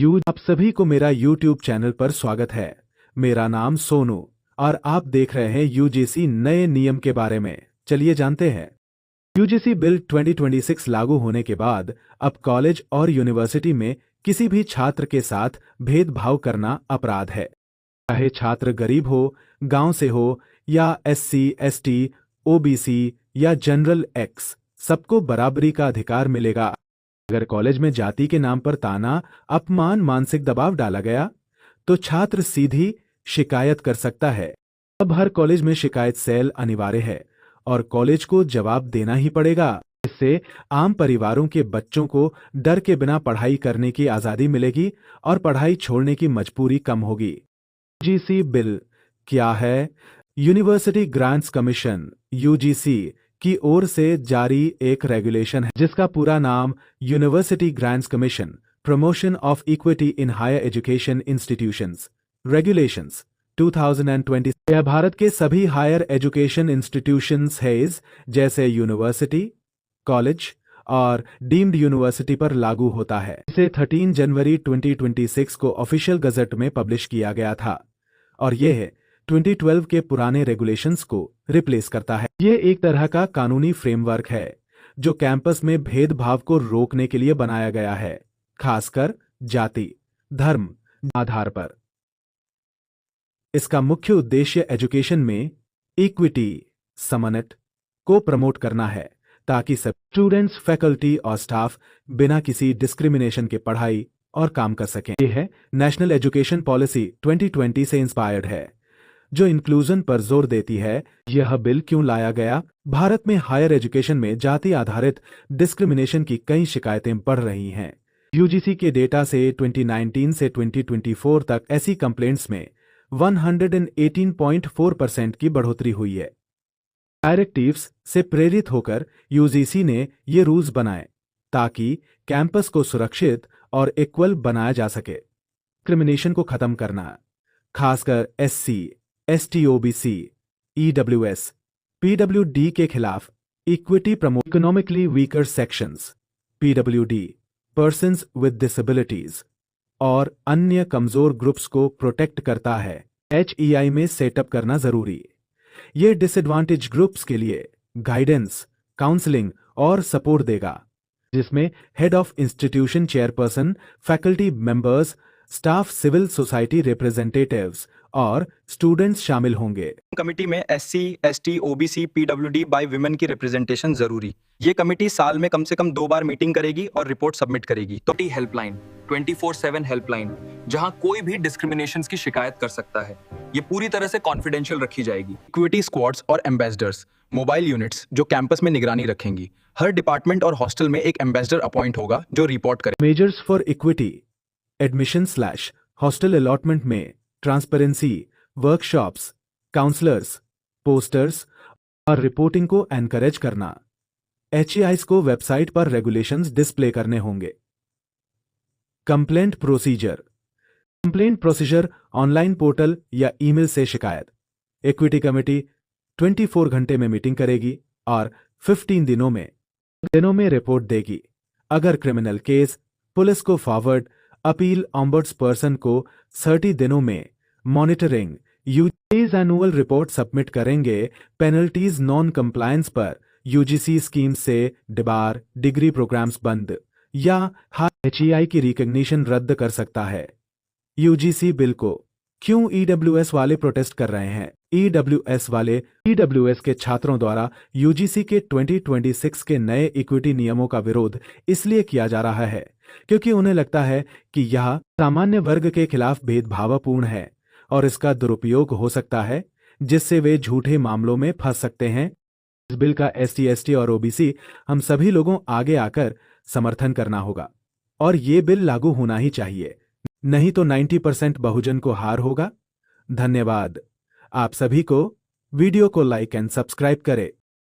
आप सभी को मेरा YouTube चैनल पर स्वागत है। मेरा नाम सोनू और आप देख रहे हैं यूजीसी नए नियम के बारे में। चलिए जानते हैं। यूजीसी बिल 2026 लागू होने के बाद अब कॉलेज और यूनिवर्सिटी में किसी भी छात्र के साथ भेदभाव करना अपराध है। चाहे छात्र गरीब हो, गांव से हो या SC, ST, OBC या जनरल X, सबको बराबरी का अधिकार मिलेगा। अगर कॉलेज में जाति के नाम पर ताना, अपमान, मानसिक दबाव डाला गया तो छात्र सीधी शिकायत कर सकता है। अब हर कॉलेज में शिकायत सेल अनिवार्य है और कॉलेज को जवाब देना ही पड़ेगा। इससे आम परिवारों के बच्चों को डर के बिना पढ़ाई करने की आजादी मिलेगी और पढ़ाई छोड़ने की मजबूरी कम होगी। यूजीसी बिल क्या है? यूनिवर्सिटी ग्रांट्स कमीशन (यूजीसी) की ओर से जारी एक रेगुलेशन है जिसका पूरा नाम university grants commission promotion of equity in higher education institutions regulations 2020। यह भारत के सभी हायर एजुकेशन इंस्टीट्यूशंस हैज जैसे यूनिवर्सिटी, कॉलेज और डीम्ड यूनिवर्सिटी पर लागू होता है। इसे 13 जनवरी 2026 को ऑफिशियल गजट में पब्लिश किया गया था और यह 2012 के पुराने रेगुलेशंस को रिप्लेस करता है। यह एक तरह का कानूनी फ्रेमवर्क है जो कैंपस में भेदभाव को रोकने के लिए बनाया गया है, खासकर जाति, धर्म आधार पर। इसका मुख्य उद्देश्य एजुकेशन में इक्विटी, समानता को प्रमोट करना है ताकि सब स्टूडेंट्स, फैकल्टी और स्टाफ बिना किसी डिस्क्रिमिनेशन के पढ़ाई और काम कर सकें। यह है नेशनल एजुकेशन पॉलिसी 2020 से इंस्पायर्ड है जो इंक्लूजन पर जोर देती है। यह बिल क्यों लाया गया? भारत में हायर एजुकेशन में जाति आधारित डिस्क्रिमिनेशन की कई शिकायतें बढ़ रही हैं। यूजीसी के डेटा से 2019 से 2024 तक ऐसी कंप्लेंट्स में 118.4% की बढ़ोतरी हुई है। डायरेक्टिव्स से प्रेरित होकर यूजीसी ने ये रूल्स बनाए ताकि कैंपस को सुरक्षित और इक्वल बनाया जा सके। डिस्क्रिमिनेशन को खत्म करना, खासकर SC, ST, OBC, EWS, PWD के खिलाफ equity promote, economically weaker sections PWD, persons with disabilities और अन्य कमजोर ग्रुप्स को प्रोटेक्ट करता है। HEI में सेटअप करना जरूरी। यह डिसएडवांटेज ग्रुप्स के लिए गाइडेंस, काउंसलिंग और सपोर्ट देगा जिसमें head of institution chairperson, faculty members, staff, civil society representatives और स्टूडेंट्स शामिल होंगे। कमेटी में SC, ST, OBC, PWD by women की रिप्रेजेंटेशन जरूरी। ये कमेटी साल में कम से कम 2 बार मीटिंग करेगी और रिपोर्ट सबमिट करेगी। तो हेल्पलाइन 24/7 हेल्पलाइन जहां कोई भी डिस्क्रिमिनेशन की शिकायत कर सकता है। ये पूरी तरह से कॉन्फिडेंशियल रखी जाएगी। इक्विटी स्क्वाड्स और एम्बेसडर्स, मोबाइल यूनिट्स जो कैंपस में निगरानी रखेंगी। हर डिपार्टमेंट और हॉस्टल में एक एम्बेसडर अपॉइंट होगा जो रिपोर्ट करे। Measures for equity admission / hostel allotment में ट्रांसपेरेंसी, वर्कशॉप्स, काउंसलर्स, पोस्टर्स और रिपोर्टिंग को एनकरेज करना। HEIs को वेबसाइट पर रेगुलेशंस डिस्प्ले करने होंगे। कंप्लेंट प्रोसीजर ऑनलाइन पोर्टल या ईमेल से शिकायत। इक्विटी कमेटी 24 घंटे में मीटिंग करेगी और 15 दिनों में रिपोर्ट देगी। अगर क्रिमिनल केस, पुलिस को फॉरवर्ड, अपील ऑम्बड्स पर्सन को 30 दिनों में monitoring. UGC annual report submit करेंगे। पेनल्टीज नॉन कंप्लायंस पर यूजीसी स्कीम से डिबार, डिग्री प्रोग्राम्स बंद या HEI की रिकॉग्निशन रद्द कर सकता है। यूजीसी बिल को क्यों EWS वाले प्रोटेस्ट कर रहे हैं? EWS के छात्रों द्वारा यूजीसी के 2026 के नए इक्विटी नियमों का विरोध इसलिए किया जा रहा है क्योंकि उन्हें लगता है कि यह सामान्य वर्ग के खिलाफ भेदभावपूर्ण है और इसका दुरुपयोग हो सकता है जिससे वे झूठे मामलों में फंस सकते हैं। इस बिल का SC, ST और OBC हम सभी लोगों आगे आकर समर्थन करना होगा और ये बिल लागू होना ही चाहिए, नहीं तो 90% बहुजन को हार होगा। धन्यवाद। आप सभी को वीडियो को लाइक एंड सब्सक्राइब करें।